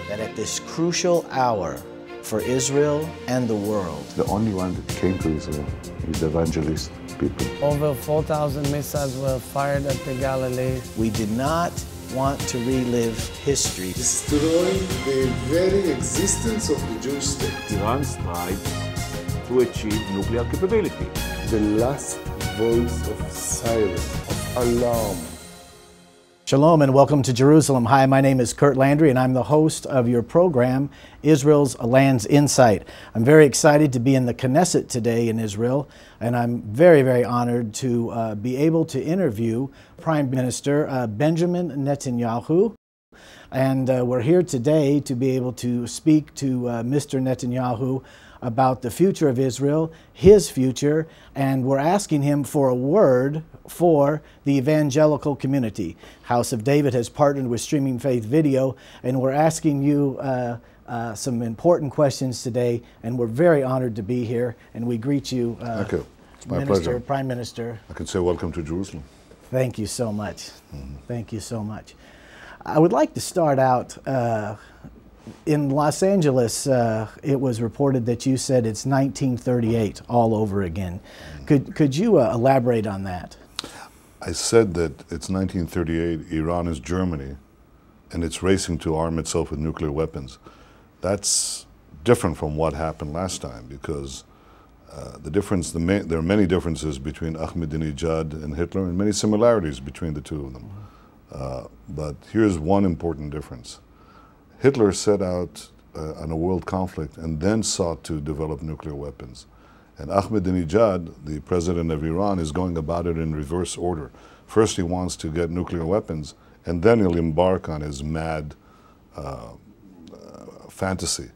that at this crucial hour for Israel and the world, the only one that came to Israel is the evangelist people. Over 4,000 missiles were fired at the Galilee. we did not want to relive history. Destroy the very existence of the Jewish state. Iran strives to achieve nuclear capability. The last voice of siren, of alarm. Shalom and welcome to Jerusalem. Hi, my name is Kurt Landry and I'm the host of your program, Israel's A Land's Insight. I'm very excited to be in the Knesset today in Israel, and I'm very, very honored to be able to interview Prime Minister Benjamin Netanyahu. And we're here today to be able to speak to Mr. Netanyahu about the future of Israel, his future, and we're asking him for a word for the evangelical community. House of David has partnered with Streaming Faith Video, and we're asking you some important questions today, and we're very honored to be here, and we greet you, Thank you. It's my Minister, pleasure. Prime Minister. I can say welcome to Jerusalem. Thank you so much. Thank you so much. I would like to start out in Los Angeles. It was reported that you said it's 1938 all over again. Could you elaborate on that? I said that it's 1938, Iran is Germany, and it's racing to arm itself with nuclear weapons. That's different from what happened last time, because there are many differences between Ahmadinejad and Hitler and many similarities between the two of them. But here's one important difference. Hitler set out on a world conflict and then sought to develop nuclear weapons. And Ahmadinejad, the president of Iran, is going about it in reverse order. First he wants to get nuclear weapons, and then he'll embark on his mad fantasy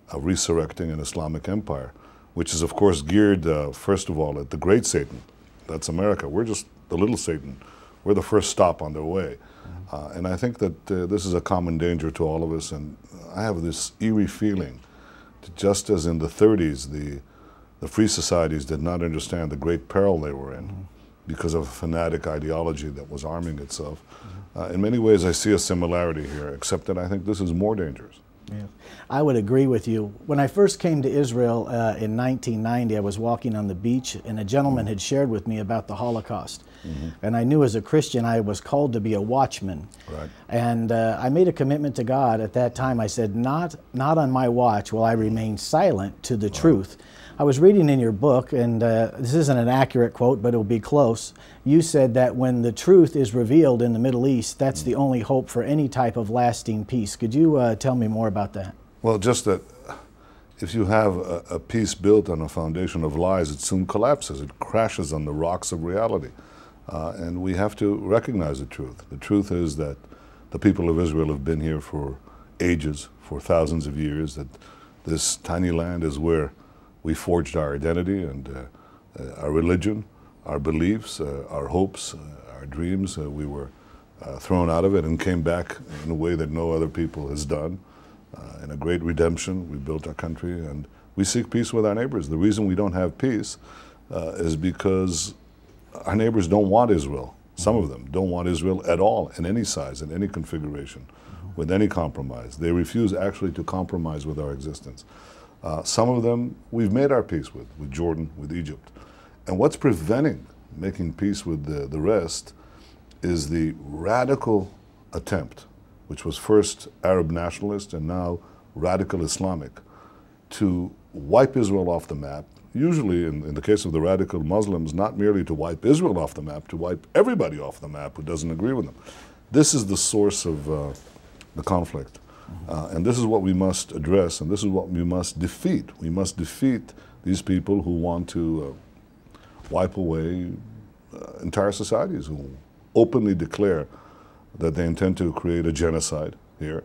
of resurrecting an Islamic empire, which is of course geared, first of all, at the great Satan. That's America. We're just the little Satan. We're the first stop on their way. And I think that this is a common danger to all of us, and I have this eerie feeling that just as in the 30s, the free societies did not understand the great peril they were in because of a fanatic ideology that was arming itself. In many ways, I see a similarity here, except that I think this is more dangerous. Yeah. I would agree with you. When I first came to Israel in 1990, I was walking on the beach, and a gentleman had shared with me about the Holocaust. And I knew as a Christian I was called to be a watchman. Right. And I made a commitment to God at that time. I said, not on my watch will I remain silent to the truth. I was reading in your book, and this isn't an accurate quote, but it'll be close. You said that when the truth is revealed in the Middle East, that's the only hope for any type of lasting peace. Could you tell me more about that? Well, just that if you have a peace built on a foundation of lies, it soon collapses. It crashes on the rocks of reality. And we have to recognize the truth. The truth is that the people of Israel have been here for ages, for thousands of years, that this tiny land is where we forged our identity and our religion, our beliefs, our hopes, our dreams. We were thrown out of it and came back in a way that no other people has done. In a great redemption, we built our country, and we seek peace with our neighbors. The reason we don't have peace is because our neighbors don't want Israel. Some of them don't want Israel at all, in any size, in any configuration, with any compromise. They refuse actually to compromise with our existence. Some of them we've made our peace with Jordan, with Egypt. And what's preventing making peace with the rest is the radical attempt, which was first Arab nationalist and now radical Islamic, to wipe Israel off the map. Usually, in the case of the radical Muslims, not merely to wipe Israel off the map, to wipe everybody off the map who doesn't agree with them. This is the source of the conflict. And this is what we must address, and this is what we must defeat. We must defeat these people who want to wipe away entire societies, who openly declare that they intend to create a genocide here.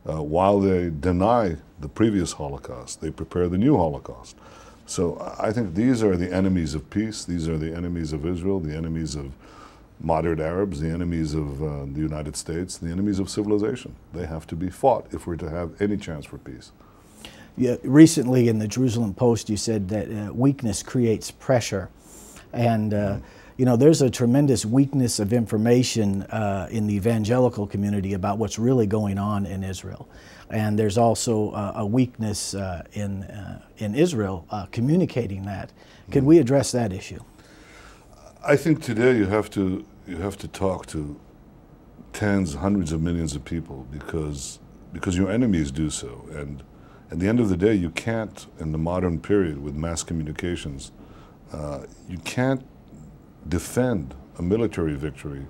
While they deny the previous Holocaust, they prepare the new Holocaust. So I think these are the enemies of peace. These are the enemies of Israel, the enemies of moderate Arabs, the enemies of the United States, the enemies of civilization. They have to be fought if we're to have any chance for peace. Yeah, recently in the Jerusalem Post you said that weakness creates pressure. And You know, there's a tremendous weakness of information in the evangelical community about what's really going on in Israel. And there's also a weakness in Israel communicating that. Could we address that issue? I think today you have to talk to tens, hundreds of millions of people because your enemies do so. And at the end of the day, you can't, in the modern period with mass communications, you can't defend a military victory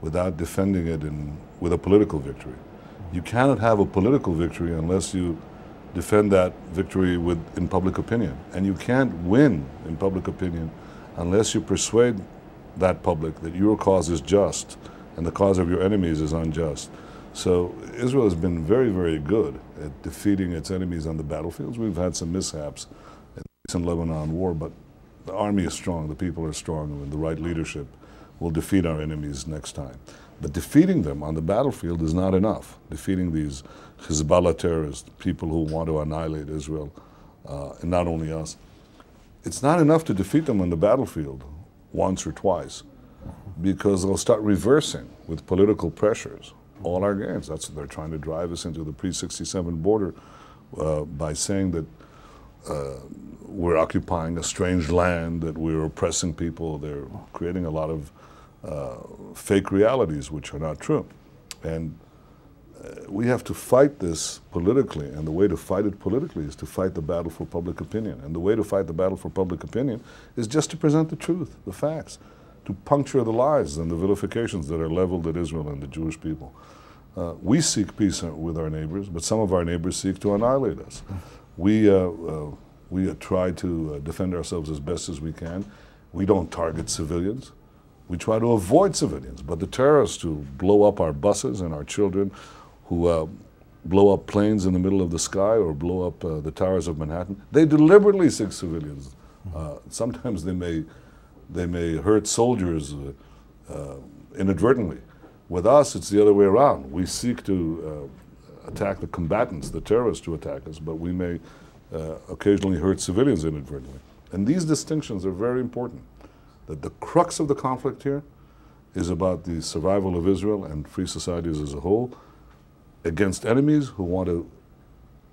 without defending it with a political victory. You cannot have a political victory unless you defend that victory in public opinion. And you can't win in public opinion unless you persuade that public that your cause is just and the cause of your enemies is unjust. So Israel has been very, very good at defeating its enemies on the battlefields. We've had some mishaps in the recent Lebanon war, but the army is strong, the people are strong, and the right leadership will defeat our enemies next time. But defeating them on the battlefield is not enough. Defeating these Hezbollah terrorists, people who want to annihilate Israel, and not only us. It's not enough to defeat them on the battlefield once or twice, because they'll start reversing with political pressures all our gains. That's what they're trying to drive us into the pre-67 border by saying that we're occupying a strange land, that we're oppressing people. They're creating a lot of fake realities which are not true. And we have to fight this politically, and the way to fight it politically is to fight the battle for public opinion. And the way to fight the battle for public opinion is just to present the truth, the facts, to puncture the lies and the vilifications that are leveled at Israel and the Jewish people. We seek peace with our neighbors, but some of our neighbors seek to annihilate us. We try to defend ourselves as best as we can. We don't target civilians. We try to avoid civilians, but the terrorists who blow up our buses and our children, who blow up planes in the middle of the sky or blow up the towers of Manhattan, they deliberately seek civilians. Sometimes they may hurt soldiers inadvertently. With us, it's the other way around. We seek to attack the combatants, the terrorists who attack us, but we may occasionally hurt civilians inadvertently. And these distinctions are very important. That the crux of the conflict here is about the survival of Israel and free societies as a whole against enemies who want to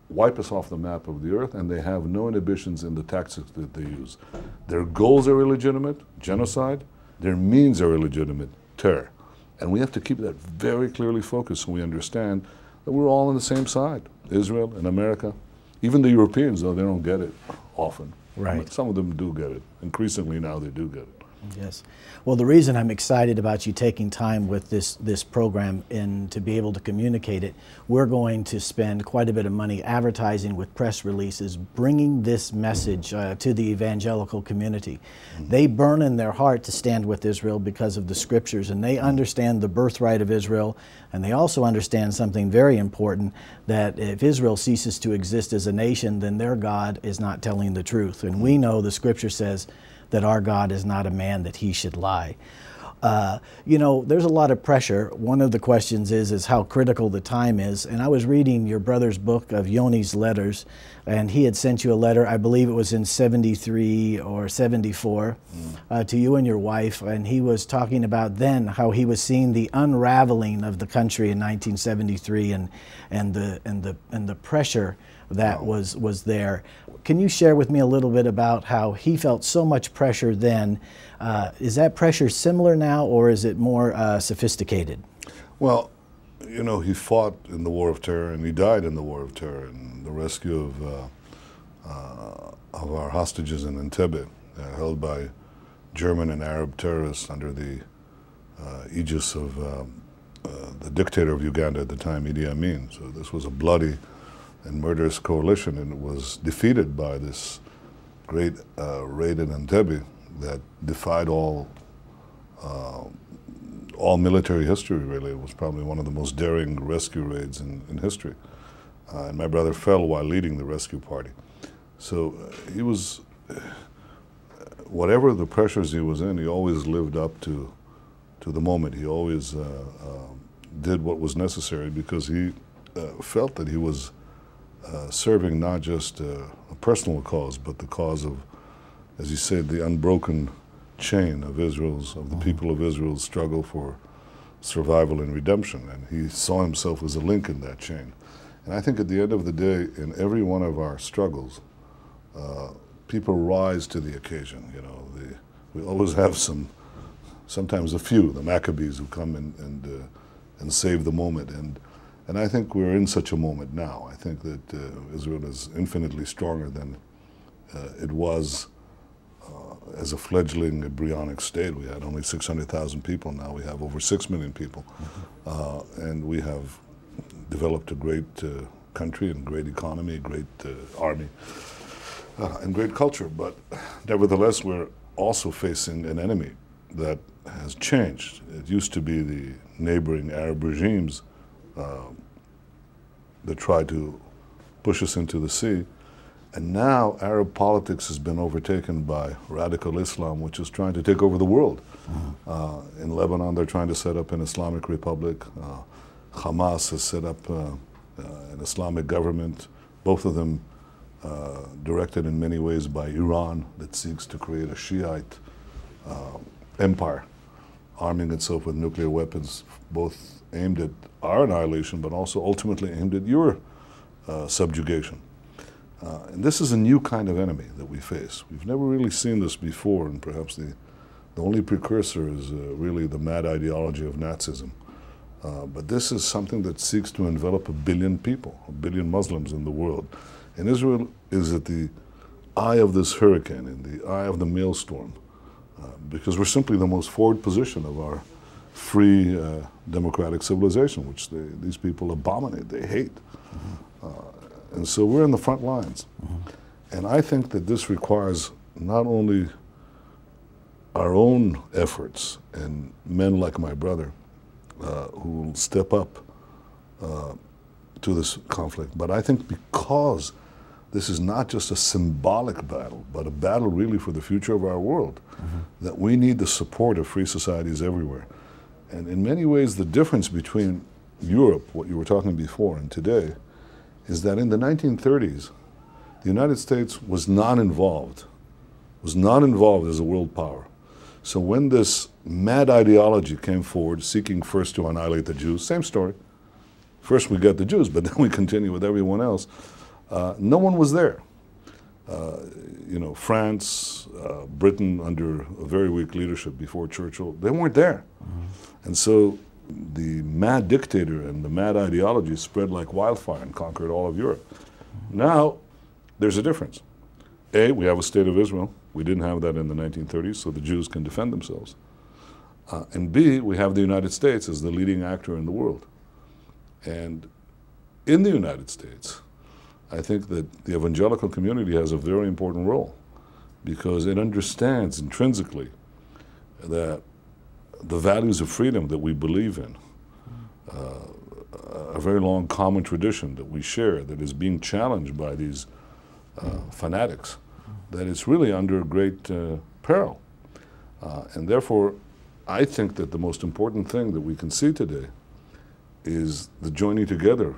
wipe us off the map of the earth, and they have no inhibitions in the tactics that they use. Their goals are illegitimate, genocide. Their means are illegitimate, terror. And we have to keep that very clearly focused so we understand that we're all on the same side, Israel and America. Even the Europeans, though, they don't get it often. Right. But some of them do get it. Increasingly now they do get it. Yes. Well, the reason I'm excited about you taking time with this program and to be able to communicate it, we're going to spend quite a bit of money advertising with press releases, bringing this message to the evangelical community. They burn in their heart to stand with Israel because of the scriptures, and they understand the birthright of Israel, and they also understand something very important, that if Israel ceases to exist as a nation, then their God is not telling the truth. And we know the scripture says that our God is not a man that he should lie. You know, there's a lot of pressure. One of the questions is how critical the time is. And I was reading your brother's book of Yoni's letters, and he had sent you a letter, I believe it was in 73 or 74, to you and your wife. And he was talking about then how he was seeing the unraveling of the country in 1973 and the pressure that was there. Can you share with me a little bit about how he felt so much pressure then? Is that pressure similar now, or is it more sophisticated? Well, you know, he fought in the War of Terror, and he died in the War of Terror, and the rescue of our hostages in Entebbe, held by German and Arab terrorists under the aegis of the dictator of Uganda at the time, Idi Amin. So this was a bloody and murderous coalition, and it was defeated by this great raid in Entebbe that defied all military history, really. It was probably one of the most daring rescue raids in history. And my brother fell while leading the rescue party. So he was, whatever the pressures he was in, he always lived up to the moment. He always did what was necessary because he felt that he was serving not just a personal cause, but the cause of, as he said, the unbroken chain of the people of Israel's struggle for survival and redemption, and he saw himself as a link in that chain. And I think at the end of the day, in every one of our struggles, people rise to the occasion. You know, we always have sometimes a few, the Maccabees, who come and save the moment. And I think we're in such a moment now. I think that Israel is infinitely stronger than it was as a fledgling embryonic state. We had only 600,000 people. Now we have over 6 million people. And we have developed a great country and great economy, great army, and great culture. But nevertheless, we're also facing an enemy that has changed. It used to be the neighboring Arab regimes that tried to push us into the sea. And now Arab politics has been overtaken by radical Islam, which is trying to take over the world. In Lebanon, they're trying to set up an Islamic republic. Hamas has set up an Islamic government, both of them directed in many ways by Iran, that seeks to create a Shiite empire, arming itself with nuclear weapons, both aimed at our annihilation, but also ultimately aimed at your subjugation. And this is a new kind of enemy that we face. We've never really seen this before, and perhaps the only precursor is really the mad ideology of Nazism. But this is something that seeks to envelop 1 billion people, 1 billion Muslims in the world. And Israel is at the eye of this hurricane, in the eye of the maelstrom, because we're simply the most forward position of our free democratic civilization, which these people abominate, they hate. And so we're in the front lines. And I think that this requires not only our own efforts and men like my brother who will step up to this conflict, but I think because this is not just a symbolic battle, but a battle really for the future of our world, that we need the support of free societies everywhere. And in many ways, the difference between Europe, what you were talking before, and today, is that in the 1930s, the United States was not involved as a world power. So when this mad ideology came forward, seeking first to annihilate the Jews, same story. First we got the Jews, but then we continue with everyone else. No one was there. You know, France, Britain under a very weak leadership before Churchill, they weren't there. And so the mad dictator and the mad ideology spread like wildfire and conquered all of Europe. Now, there's a difference. A, we have a state of Israel. We didn't have that in the 1930s, so the Jews can defend themselves. And B, we have the United States as the leading actor in the world. And in the United States, I think that the evangelical community has a very important role because it understands intrinsically that the values of freedom that we believe in, a very long common tradition that we share that is being challenged by these fanatics, that it's really under great peril. And therefore, I think that the most important thing that we can see today is the joining together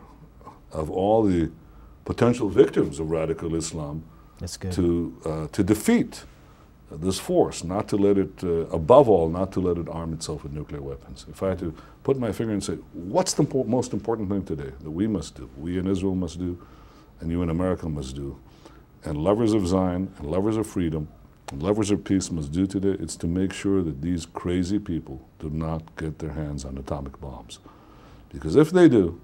of all the potential victims of radical Islam to defeat this force, not to let it, above all, not to let it arm itself with nuclear weapons. If I had to put my finger and say, what's the most important thing today that we must do, we in Israel must do, and you in America must do, and lovers of Zion, and lovers of freedom, and lovers of peace must do today, it's to make sure that these crazy people do not get their hands on atomic bombs. Because if they do,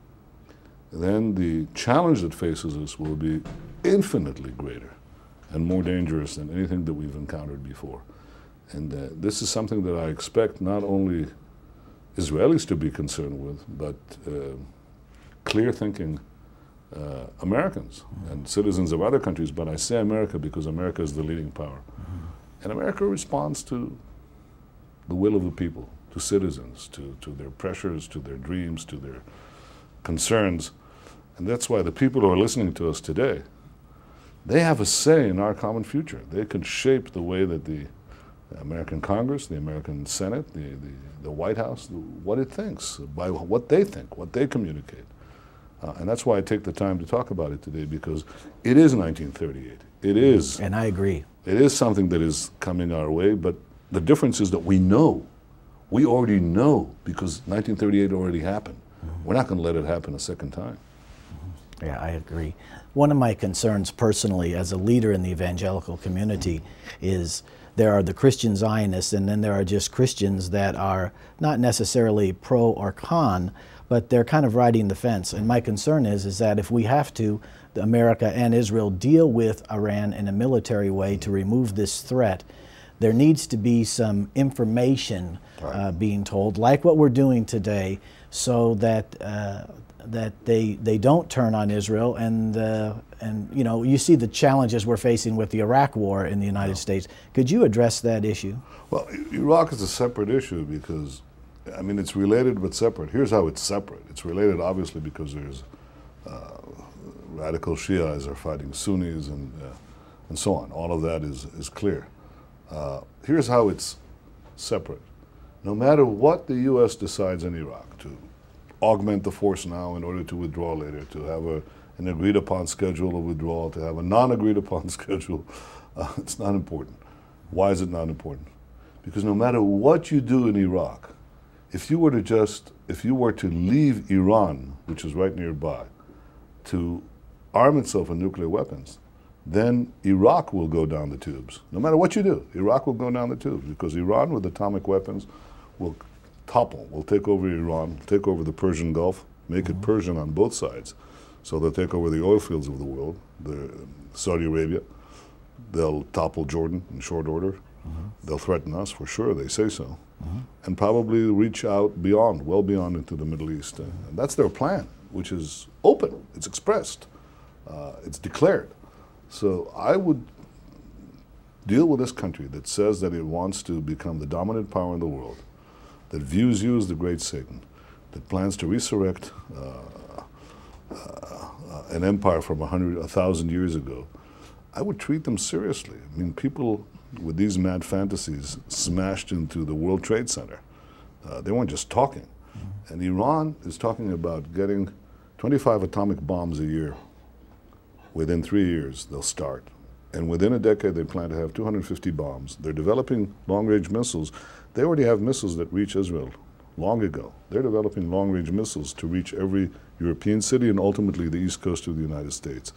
then the challenge that faces us will be infinitely greater and more dangerous than anything that we've encountered before. And this is something that I expect not only Israelis to be concerned with, but clear-thinking Americans and citizens of other countries. But I say America because America is the leading power. And America responds to the will of the people, to citizens, to their pressures, to their dreams, to their concerns. And that's why the people who are listening to us today, they have a say in our common future. They can shape the way that the American Congress, the American Senate, the White House, what it thinks, by what they think, what they communicate. And that's why I take the time to talk about it today, because it is 1938. It is. And I agree. It is something that is coming our way, but The difference is that we know. We already know because 1938 already happened. We're not going to let it happen a second time. Yeah, I agree. One of my concerns personally as a leader in the evangelical community is there are the Christian Zionists, and then there are just Christians that are not necessarily pro or con, but they're kind of riding the fence. And my concern is that if we have to, America and Israel deal with Iran in a military way to remove this threat, there needs to be some information being told, like what we're doing today, so that that they don't turn on Israel. And you know, you see the challenges we're facing with the Iraq War in the United States. Could you address that issue? Well, Iraq is a separate issue because, I mean, it's related but separate. Here's how it's separate. It's related obviously because there's radical Shias are fighting Sunnis and so on. All of that is clear. Here's how it's separate. No matter what the U.S. decides in Iraq, to augment the force now in order to withdraw later, to have an agreed-upon schedule of withdrawal, to have a non-agreed-upon schedule, it's not important. Why is it not important? Because no matter what you do in Iraq, if you were to leave Iran, which is right nearby, to arm itself with nuclear weapons, then Iraq will go down the tubes. No matter what you do, Iraq will go down the tubes because Iran with atomic weapons will topple, will take over Iran, take over the Persian Gulf, make it Persian on both sides. So they'll take over the oil fields of the world, Saudi Arabia. They'll topple Jordan in short order. They'll threaten us for sure, they say so. And probably reach out beyond, well beyond into the Middle East. And that's their plan, which is open, it's expressed, it's declared. So I would deal with this country that says that it wants to become the dominant power in the world, that views you as the great Satan, that plans to resurrect an empire from 1,000 years ago. I would treat them seriously. I mean, people with these mad fantasies smashed into the World Trade Center. They weren't just talking. And Iran is talking about getting 25 atomic bombs a year. Within 3 years, they'll start. And within a decade, they plan to have 250 bombs. They're developing long-range missiles. They already have missiles that reach Israel long ago. They're developing long-range missiles to reach every European city and ultimately the east coast of the United States.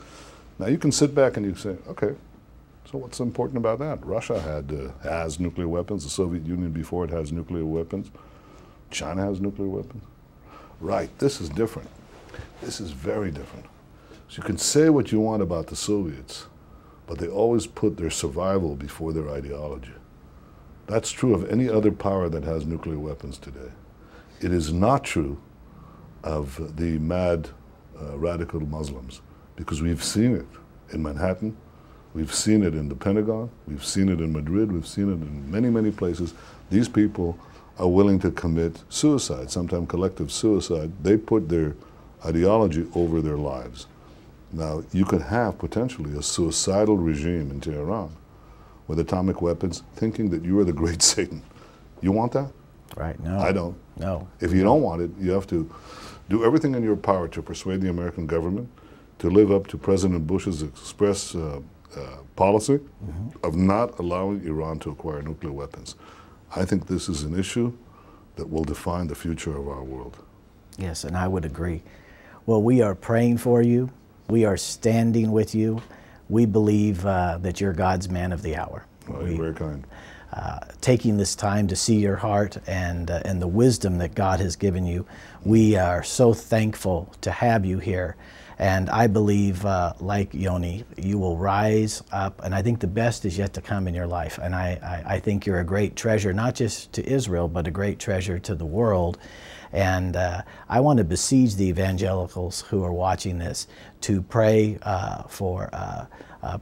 Now, you can sit back and you say, okay, so what's important about that? Russia has nuclear weapons. The Soviet Union before it has nuclear weapons. China has nuclear weapons. Right, this is different. This is very different. So you can say what you want about the Soviets, but they always put their survival before their ideology. That's true of any other power that has nuclear weapons today. It is not true of the mad radical Muslims, because we've seen it in Manhattan, we've seen it in the Pentagon, we've seen it in Madrid, we've seen it in many, many places. These people are willing to commit suicide, sometimes collective suicide. They put their ideology over their lives. Now, you could have potentially a suicidal regime in Tehran with atomic weapons thinking that you are the great Satan. You want that? Right, no. I don't. No. If you don't want it, you have to do everything in your power to persuade the American government to live up to President Bush's express policy of not allowing Iran to acquire nuclear weapons. I think this is an issue that will define the future of our world. Yes, and I would agree. Well, we are praying for you. We are standing with you. We believe that you're God's man of the hour. Well, you're very kind. Taking this time to see your heart and the wisdom that God has given you. We are so thankful to have you here. And I believe, like Yoni, you will rise up, and I think the best is yet to come in your life. And I think you're a great treasure, not just to Israel, but a great treasure to the world. And I want to besiege the evangelicals who are watching this to pray for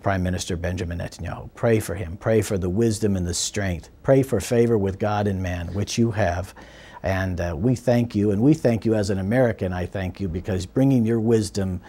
Prime Minister Benjamin Netanyahu. Pray for him. Pray for the wisdom and the strength. Pray for favor with God and man, which you have. And we thank you, and we thank you as an American. I thank you because bringing your wisdom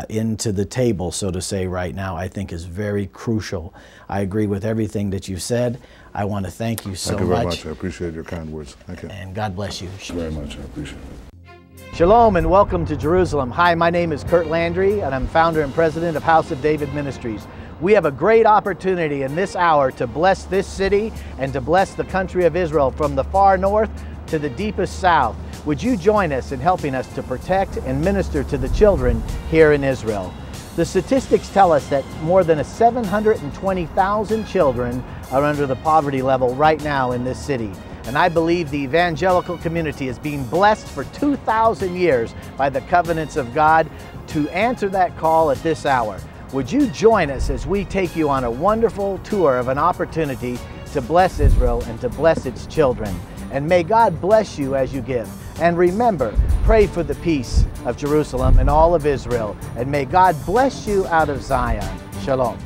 into the table, so to say, right now, I think is very crucial. I agree with everything that you said. I want to thank you so much. Thank you very much. I appreciate your kind words. Thank you. And God bless you. Very much. I appreciate it. Shalom and welcome to Jerusalem. Hi, my name is Kurt Landry, and I'm founder and president of House of David Ministries. We have a great opportunity in this hour to bless this city and to bless the country of Israel from the far north to the deepest south. Would you join us in helping us to protect and minister to the children here in Israel? The statistics tell us that more than 720,000 children are under the poverty level right now in this city. And I believe the evangelical community is being blessed for 2,000 years by the covenants of God to answer that call at this hour. Would you join us as we take you on a wonderful tour of an opportunity to bless Israel and to bless its children? And may God bless you as you give. And remember, pray for the peace of Jerusalem and all of Israel. And may God bless you out of Zion. Shalom.